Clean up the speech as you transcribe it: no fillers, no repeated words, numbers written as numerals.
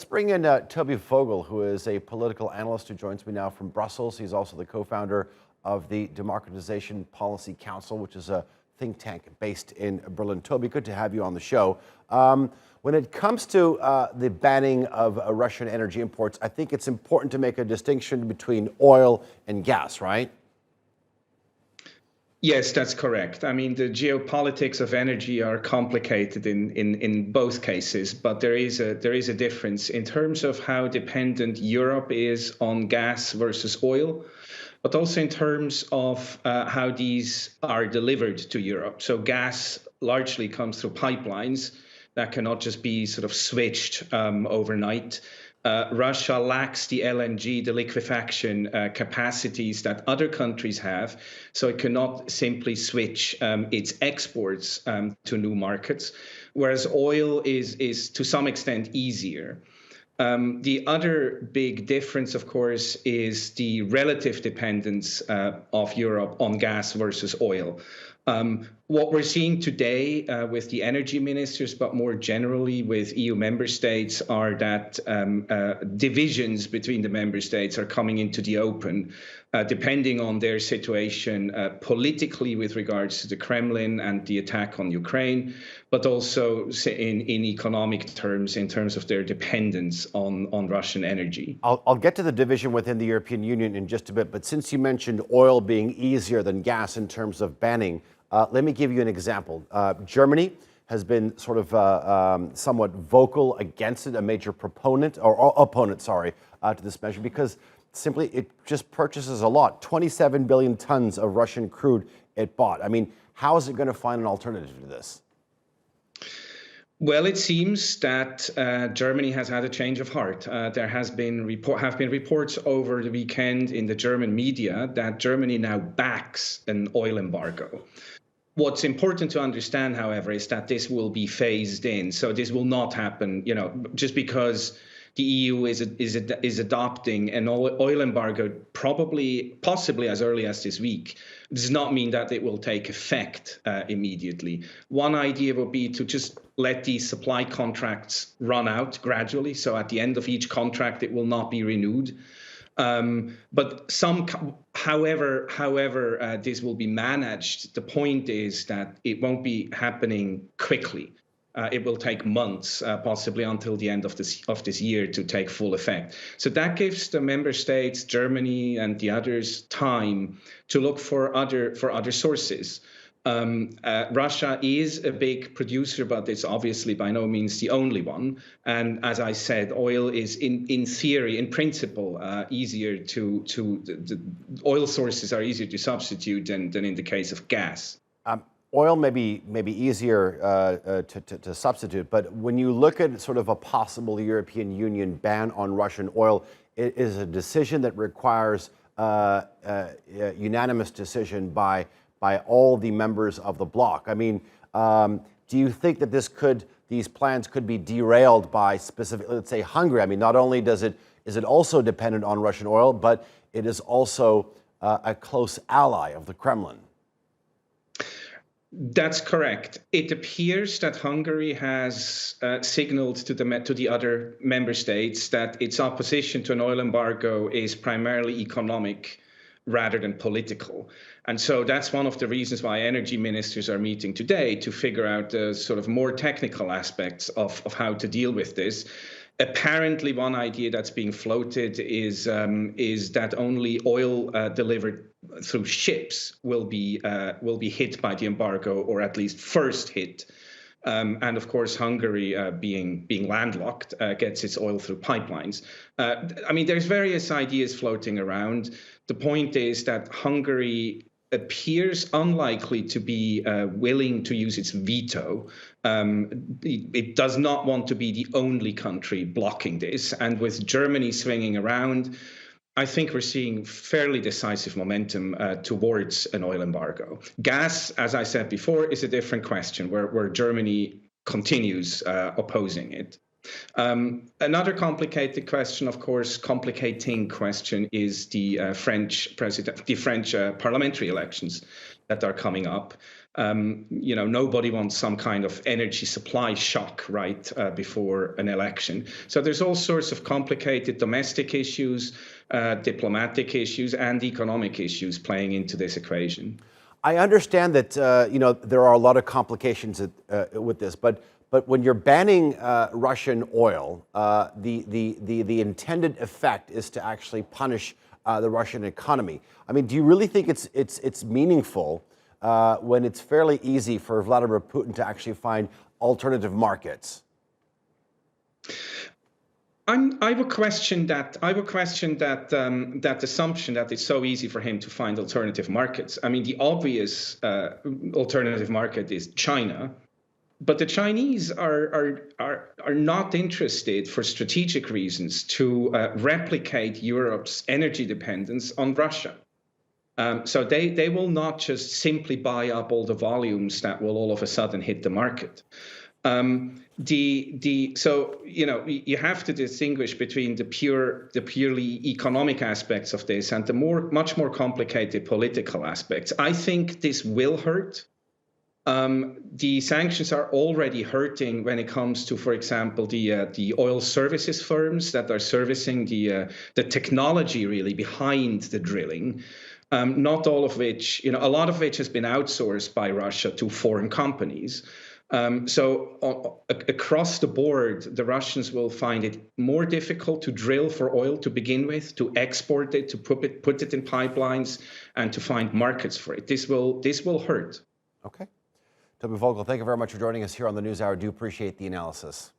bring in Toby Vogel, who is a political analyst who joins me now from Brussels. He's also the co-founder of the Democratization Policy Council, which is a think tank based in Berlin. Toby, good to have you on the show. When it comes to the banning of Russian energy imports, I think it's important to make a distinction between oil and gas, right? Yes, that's correct. I mean, the geopolitics of energy are complicated in both cases, but there is a difference in terms of how dependent Europe is on gas versus oil, but also in terms of how these are delivered to Europe. So gas largely comes through pipelines that cannot just be sort of switched overnight. Russia lacks the LNG, the liquefaction capacities that other countries have, so it cannot simply switch its exports to new markets, whereas oil is to some extent easier. The other big difference, of course, is the relative dependence of Europe on gas versus oil. What we're seeing today with the energy ministers, but more generally with EU member states, are that divisions between the member states are coming into the open, depending on their situation politically with regards to the Kremlin and the attack on Ukraine, but also in economic terms, in terms of their dependence on Russian energy. I'll get to the division within the European Union in just a bit, but since you mentioned oil being easier than gas in terms of banning, let me give you an example. Germany has been sort of somewhat vocal against it, a major proponent or opponent, sorry, to this measure, because simply it just purchases a lot, 27 billion tons of Russian crude it bought. I mean, how is it going to find an alternative to this? Well, it seems that Germany has had a change of heart. There have been reports over the weekend in the German media that Germany now backs an oil embargo. What's important to understand, however, is that this will be phased in. So this will not happen, just because the EU is adopting an oil embargo, possibly as early as this week, does not mean that it will take effect immediately. One idea would be to just let these supply contracts run out gradually. So at the end of each contract, it will not be renewed. But however this will be managed, the point is that it won't be happening quickly. It will take months, possibly until the end of this year, to take full effect. So that gives the member states, Germany and the others, time to look for other sources. Russia is a big producer, but it's obviously by no means the only one. And as I said, oil is in theory, in principle, easier the oil sources are easier to substitute than in the case of gas. Oil may be easier to substitute, but when you look at sort of a possible European Union ban on Russian oil, it is a decision that requires a unanimous decision by all the members of the bloc. I mean, do you think that these plans could be derailed by specific, let's say, Hungary? I mean, not only is it also dependent on Russian oil, but it is also a close ally of the Kremlin. That's correct. It appears that Hungary has signaled to the other member states that its opposition to an oil embargo is primarily economic rather than political. And so that's one of the reasons why energy ministers are meeting today, to figure out the sort of more technical aspects of how to deal with this. Apparently, one idea that's being floated is that only oil delivered through ships will be hit by the embargo, or at least first hit. And of course, Hungary, being landlocked, gets its oil through pipelines. I mean, there's various ideas floating around. The point is that Hungary appears unlikely to be willing to use its veto. It does not want to be the only country blocking this. And with Germany swinging around, I think we're seeing fairly decisive momentum towards an oil embargo. Gas, as I said before, is a different question, where Germany continues opposing it. Another complicating question is the French parliamentary elections. that are coming up. Nobody wants some kind of energy supply shock right before an election. So there's all sorts of complicated domestic issues, diplomatic issues, and economic issues playing into this equation. I understand that there are a lot of complications with this, but when you're banning Russian oil, the intended effect is to actually punish the Russian economy. I mean, do you really think it's meaningful when it's fairly easy for Vladimir Putin to actually find alternative markets? I would question that. That assumption that it's so easy for him to find alternative markets. I mean, the obvious alternative market is China, but the Chinese are not interested, for strategic reasons, to replicate Europe's energy dependence on Russia. So they will not just simply buy up all the volumes that will all of a sudden hit the market. So you have to distinguish between the purely economic aspects of this and the much more complicated political aspects. I think this will hurt. The sanctions are already hurting when it comes to, for example, the oil services firms that are servicing the technology really behind the drilling. Not all of which, a lot of which has been outsourced by Russia to foreign companies. So across the board, the Russians will find it more difficult to drill for oil to begin with, to export it, to put it in pipelines, and to find markets for it. This will hurt. Okay. Toby Vogel, thank you very much for joining us here on the NewsHour. Do appreciate the analysis.